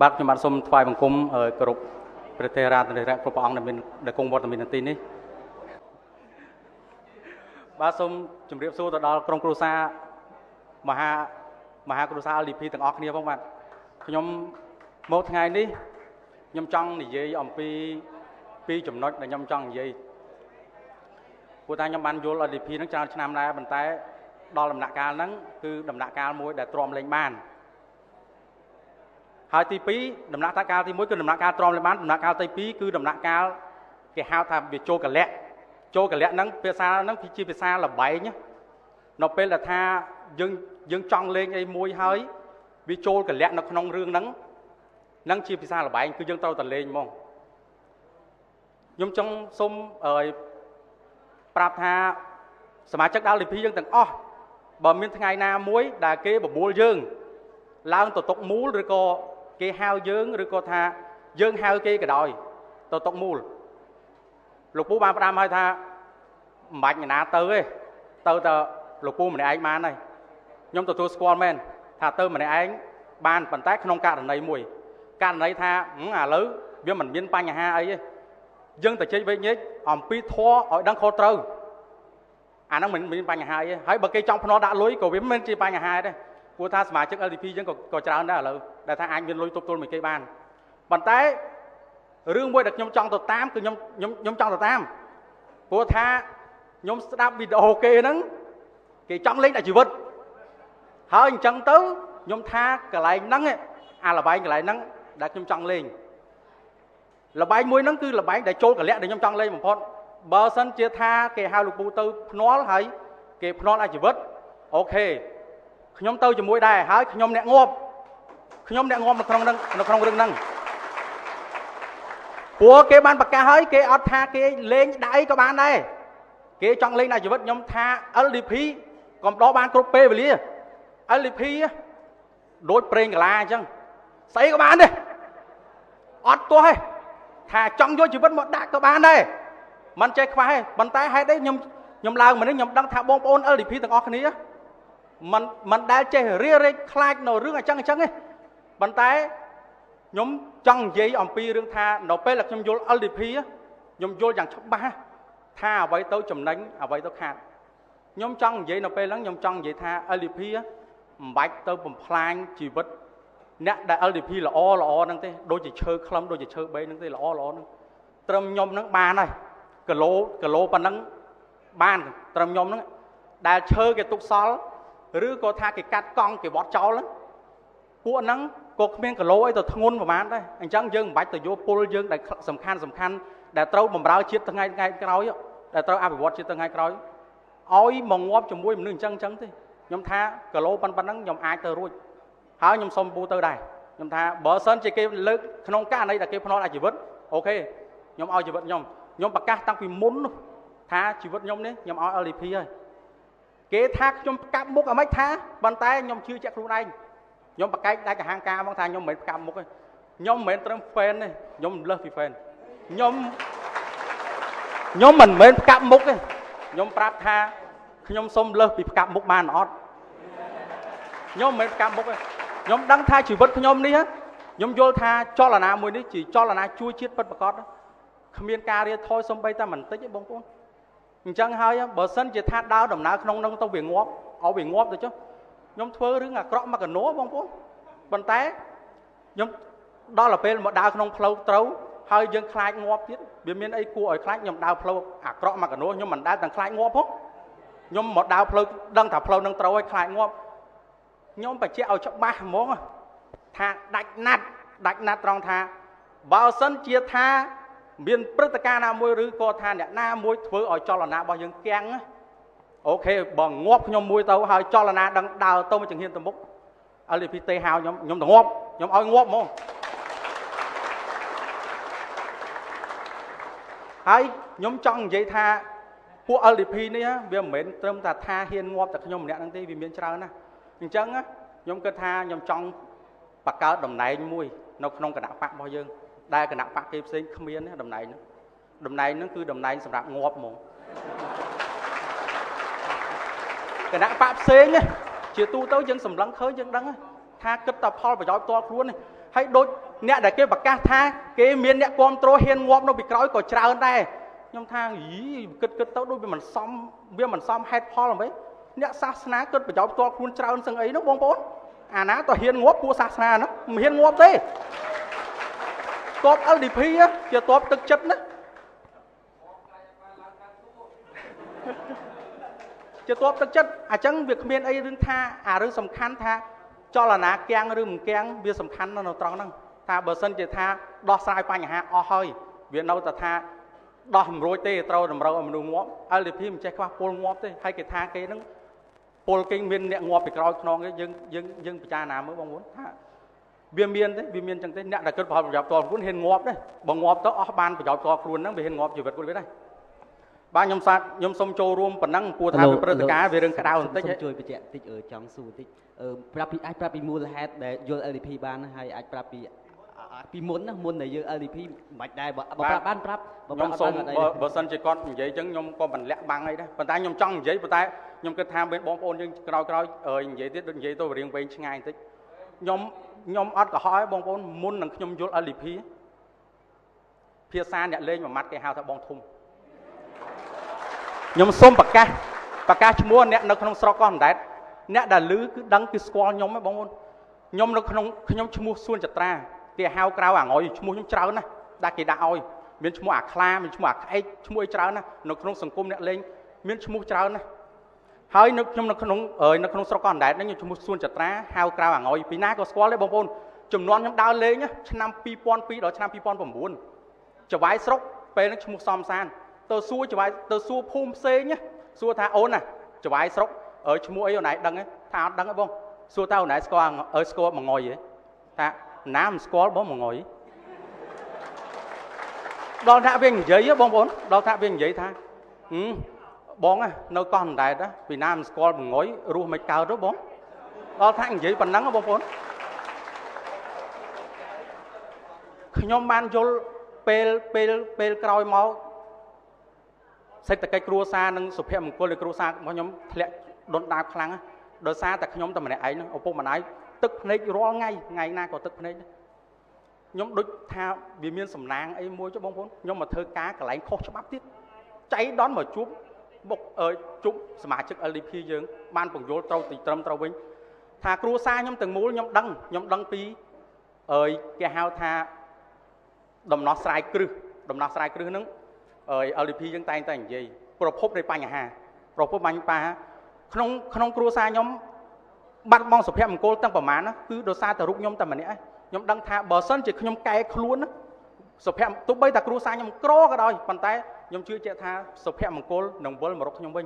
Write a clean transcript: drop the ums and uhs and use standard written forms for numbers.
បាទខ្ញុំបាទសូមថ្វាយបង្គំគ្រប់ព្រះថេរានុរាជគ្រប់ព្រះអង្គដែលគង់វត្តមាននៅទីនេះបាទសូមជម្រាបសួរទៅដល់ក្រុមគ្រួសារមហាគ្រួសារ LDP ទាំងអស់គ្នាផងបាទខ្ញុំមកថ្ងៃនេះខ្ញុំចង់និយាយអំពីចំណុចដែលខ្ញុំចង់និយាយព្រោះតែខ្ញុំបានយល់ LDP ហ្នឹងច្រើនឆ្នាំដែរប៉ុន្តែដល់ដំណាក់កាលហ្នឹងគឺដំណាក់កាលមួយដែលទ្រាំលែងបានហើយទី2ដំណាក់កាលទី1គឺដំណាក់កាលទ្រាំលែងបានដំណាក់កាលទី2គឺដំណាក់កាលគេហៅថាវាចូលកលៈហ្នឹងភាសាហ្នឹងជាភាសាលបែងនៅពេលដែលថាយើងចង់លេងអីមួយហើយវាចូលកលៈនៅក្នុងរឿងហ្នឹងជាភាសាលបែងគឺយើងត្រូវតែលេងហ្មងខ្ញុំចង់សូមប្រាប់ថាសមាជិក LDP យើងទាំងអស់បើមានថ្ងៃណាមួយដែលគេបបួលយើងឡើងទៅតុកមូលឬក៏គេហៅយើងឬក៏ថាយើងហៅគេក៏ដោយទៅតុកមូលលោកពូបានផ្ដាំឲ្យថាមិនបាច់ណាទៅទេទៅតែលោកពូម្នាក់ឯងបានហើយខ្ញុំទទួលស្គាល់មែនថាទៅម្នាក់ឯងបានប៉ុន្តែក្នុងករណីមួយករណីថាឥឡូវវាមិនមានបញ្ហាអីទេយើងទៅជិះវែកញែកអំពីធម៌ឲ្យដឹងខុសត្រូវអាហ្នឹងមិនមានបញ្ហាអីទេហើយបើគេចង់ភ្នាល់ដាក់លុយក៏វាមិនមែនជាបញ្ហាដែរព្រោះថាសមាជិក LDP យើងក៏ច្រើនដែរឥឡូវដែលថាអាចមានលុយទប់ទល់មួយគេបានប៉ុន្តែរឿងមួយដែលខ្ញុំចង់ទៅតាមគឺខ្ញុំចង់ទៅតាមព្រោះថាខ្ញុំស្ដាប់វីដេអូគេហ្នឹងគេចង់លេងដល់ជីវិតហើយអញ្ចឹងទៅខ្ញុំថាកន្លែងហ្នឹងអាលបែងកន្លែងហ្នឹងដែលខ្ញុំចង់លេងលបែងមួយហ្នឹងគឺលបែងដែលចូលកលៈដែលខ្ញុំចង់លេងបំផុតបើសិនជាថាគេហៅលោកពូទៅភ្នាល់ហើយគេភ្នាល់ដល់ជីវិតអូខេខ្ញុំទៅជាមួយដែរហើយខ្ញុំអ្នកងាប់នៅក្នុងរឿងហ្នឹងព្រោះគេបានប្រកាសហើយគេអត់ថាគេលេងដៃក៏បានដែរគេចង់លេងដល់ជីវិតខ្ញុំថា LDP កុំដោះបានគ្រប់ពេលវេលា LDP ដូចប្រេងកាឡាអញ្ចឹងស្អីក៏បានដែរអត់ទាស់ទេថាចង់យកជីវិតមកដាក់ក៏បានដែរមិនចេះខ្វះទេប៉ុន្តែហេតុអីខ្ញុំឡើងមកនេះខ្ញុំដឹងថាបងប្អូន LDP ទាំងអស់គ្នាមិនដែលចេះរៀបរែកខ្លាចនៅរឿងអញ្ចឹងទេប៉ុន្តែខ្ញុំចង់និយាយអំពីរឿងថានៅពេលដែលខ្ញុំយល់ LDP ខ្ញុំយល់យ៉ាងច្បាស់ថាអ្វីទៅចំណេញអ្វីទៅខាតខ្ញុំចង់និយាយនៅពេលហ្នឹងខ្ញុំចង់និយាយថា LDP មិនបាច់ទៅបំផ្លាញជីវិតអ្នកដែល LDP ល្អហ្នឹងទេដូចជាឈើខ្លឹមដូចជាឈើបេហ្នឹងទេល្អហ្នឹងត្រឹមខ្ញុំហ្នឹងបានហើយគីឡូប៉ុណ្ណឹងបានត្រឹមខ្ញុំហ្នឹងដែលឈើគេទុកសល់ឬក៏ថាគេកាត់កង់គេវត្តចោលហ្នឹងពួកហ្នឹងក៏គ្មានគីឡូអីទៅធ្ងន់ប្រហែលដែរអញ្ចឹងយើងមិនបាច់ទៅយកពលយើងដែលសំខាន់ដែលត្រូវបម្រើជាតិថ្ងៃក្រោយដែលត្រូវអភិវឌ្ឍជាតិថ្ងៃក្រោយឲ្យមកងាប់ជាមួយមនុស្សអញ្ចឹងទេខ្ញុំថាគីឡូប៉ុណ្ណឹងខ្ញុំអាចទៅរួចហើយខ្ញុំសុំពូទៅដែរខ្ញុំថាបើសិនជាគេលើកក្នុងករណីដែលគេភ្នាល់អាជីវិតអូខេខ្ញុំឲ្យជីវិតខ្ញុំប្រកាសតាំងពីមុនថាជីវិតខ្ញុំនេះខ្ញុំឲ្យ LDP ហើយគេថាខ្ញុំផ្កាប់មុខអ្មិនថាប៉ុន្តែខ្ញុំជឿជាក់ខ្លួនឯងខ្ញុំប្រកែកដាច់កាហាងការមកថាខ្ញុំមិនមែនផ្កាប់មុខទេខ្ញុំមិនមែនត្រឹម fan ទេខ្ញុំលើសពី fan ខ្ញុំមិនមែនផ្កាប់មុខទេខ្ញុំប្រាប់ថាខ្ញុំសុំលើសពីផ្កាប់មុខបានអត់ខ្ញុំមិនមែនផ្កាប់មុខទេខ្ញុំដឹងថាជីវិតខ្ញុំនេះខ្ញុំយល់ថាចលនាមួយនេះជាចលនាជួយជាតិពិតប្រាកដគ្មានការរាថយសំបីតែបន្តិចទេបងប្អូនអញ្ចឹងហើយបើសិនជាថាដើរដំណើរក្នុងនឹងទៅវាងាប់ឲ្យវាងាប់ទៅចុះខ្ញុំធ្វើរឿងអាក្រក់មកកណោបងប្អូនប៉ុន្តែខ្ញុំដល់ទៅពេលមកដើរក្នុងផ្លូវត្រូវហើយយើងខ្លាចងាប់ទៀតវាមានអីគួរឲ្យខ្លាចខ្ញុំដើរផ្លូវអាក្រក់មកកណោខ្ញុំមិនដើរទាំងខ្លាចងាប់ផងខ្ញុំមកដើរផ្លូវដឹងថាផ្លូវនឹងត្រូវឲ្យខ្លាចងាប់ខ្ញុំបញ្ជាក់ឲ្យច្បាស់ហ្មងថាដាច់ណាត់ត្រង់ថាបើសិនជាថាមានព្រឹត្តិការណ៍ណាមួយឬក៏ថាអ្នកណាមួយធ្វើឲ្យចលនារបស់យើងគាំងអូខេបើងាប់ខ្ញុំមួយទៅហើយចលនាដឹងដើរទៅមកចង្ហៀនទៅមុខ LDP ទេហៅខ្ញុំទៅងាប់ខ្ញុំឲ្យងាប់ហ្មងហើយខ្ញុំចង់និយាយថាពួក LDP នេះវាមិនមែនត្រឹមតែថាហ៊ានងាប់តែខ្ញុំម្នាក់ហ្នឹងទេវាមានច្រើនណាស់អញ្ចឹងខ្ញុំគិតថាខ្ញុំចង់បង្កើតតំណែងមួយនៅក្នុងគណៈបករបស់យើងដែលគណៈបកគេផ្សេងគ្មានតំណែងហ្នឹងគឺតំណែងសម្រាប់ងាប់ហ្មងគណៈបកផ្សេងជាទូទៅយើងសម្លឹងឃើញយើងដឹងថាគិតតែផលប្រយោជន៍ផ្ទាល់ខ្លួន hay đôi nè để cái bạc ca tha cái miền nè con trôi hiên ngọt nó bị cõi có trào hơn đây nhom thang ý kịch tao đôi vì mình xóm hết pho làm mấy nè sát ná kịch bị cháu to khuôn trào hơn sừng ấy nó bong bóng ná tao hiên ngọt của sát ná nó hiên ngọt thế top LDP á chưa top thực chất đó chưa top thực chất chẳng việc miền ấy rừng tha rừng sầm khăn tha cho là ná keng rừng keng bia sầm khăn nó tròn năng tha bờ sân chỉ tha đo sai qua nhà ha hơi việc đâu ta tha đo hầm rối tê trâu nằm râu mình ngóp LDP mình chạy qua pol ngóp thế hay cái tha cái nó pol kinh miền nẹt ngóp bị coi non cái dân bị cha nào mới mong muốn tha bia miền chẳng thế nẹt là cơn vào dọc toàn cũng hiền ngóp đấy bằng ngóp tới ban phải dọc toàn luôn nó bị hiền ngóp chỉ vật của biết đây ba nhom sông châu rùm phần năng cua tha về bờ cá về rừng đào tích chui bị chẹt tích ở trong su tích prapi mua là hết để vô LDP ban hay ai prapi muốn để vô LDP mạch đài ban prap nhom sông bờ sân chỉ con vậy chứ nhom con mình lẹ băng ấy đấy phần tay nhom trong vậy phần tay nhom cái tham bên bóng ôn nhưng coi vậy tiết đừng vậy tôi riêng về ngay tích nhom ớt cả hỏi bóng ôn muốn là nhom vô LDP phía xa nhẹ lên mà mắt cái hào thợ bóng thùng nhom xôm bạc ca mua nè nó không sao con đấy nè đã lứ cứ đăng cái squall nhom ấy bóng ôn nhom nó không nhom mua xuân chặt ra cái hao cao ngồi mua nhom trâu nè đã kỳ đã oi miền mua kla miền mua ai mua trâu nè nó không sừng cung nè lên miền mua trâu nè hơi nó không sao con đấy nó như mua xuân chặt ra hao cao ngồi pí ná có squall đấy bóng ôn chùm non nhom đau lên nhá năm pi đó năm pi pon 9จะไว้สรกเป็นชมุซอมซานตัวซัวจะไว้ตัวซัวภูมิเซnháซัวท่าโอนน่ะจะไว้สรกชมุไอ้ไหนดังไงท่าดังไอ้บ้งซัวเต้าไหนสกอร์สกอร์มางอยvậyท่าน้ำสกอร์บ้งมางอยดอลท่าเวียงใหญ่บ้งบ้งดอลท่าเวียงใหญ่ท่าบ้งอ่ะnơi con đại đó vìน้ำสกอร์มางอยรู้ไม่เก่าđóบ้งดอลท่าใหญ่ปันนังบ้งบ้งขยมบ้านโยลពេលក្រោយមកសេដ្ឋកិច្ចគ្រួសារនិងសុភមង្គលនៃគ្រួសាររបស់ខ្ញុំធ្លាក់ដុនដាបខ្លាំងដោយសារតែខ្ញុំតែម្នាក់ឯងហ្នឹងឪពុកម្ដាយទឹកភ្នែករាល់ថ្ងៃណាក៏ទឹកភ្នែកខ្ញុំដូចថាវាមានសំណាងអីមួយចុះបងប្អូនខ្ញុំមកធ្វើការកន្លែងខុសច្បាប់ទៀតចៃដន្យមកជួបសមាជិក LDP យើងបានពង្យល់ត្រូវទីត្រឹមត្រូវវិញថាគ្រួសារខ្ញុំទាំងមូលខ្ញុំដឹងពីគេហៅថាដំណោះស្រាយគ្រឹះហ្នឹងLDP យើងតែងតែនិយាយប្រភពនៃបញ្ហាក្នុងគ្រួសារខ្ញុំបាត់បង់សុភមង្គលទាំងប្រមាណណាគឺដោយសារតែរូបខ្ញុំតែម្នាក់ឯងខ្ញុំដឹងថាបើសិនជាខ្ញុំកែខ្លួនណាសុភមទោះបីតែគ្រួសារខ្ញុំក្រក៏ដោយប៉ុន្តែខ្ញុំជឿជាក់ថាសុភមង្គលនឹងវិលមករកខ្ញុំវិញ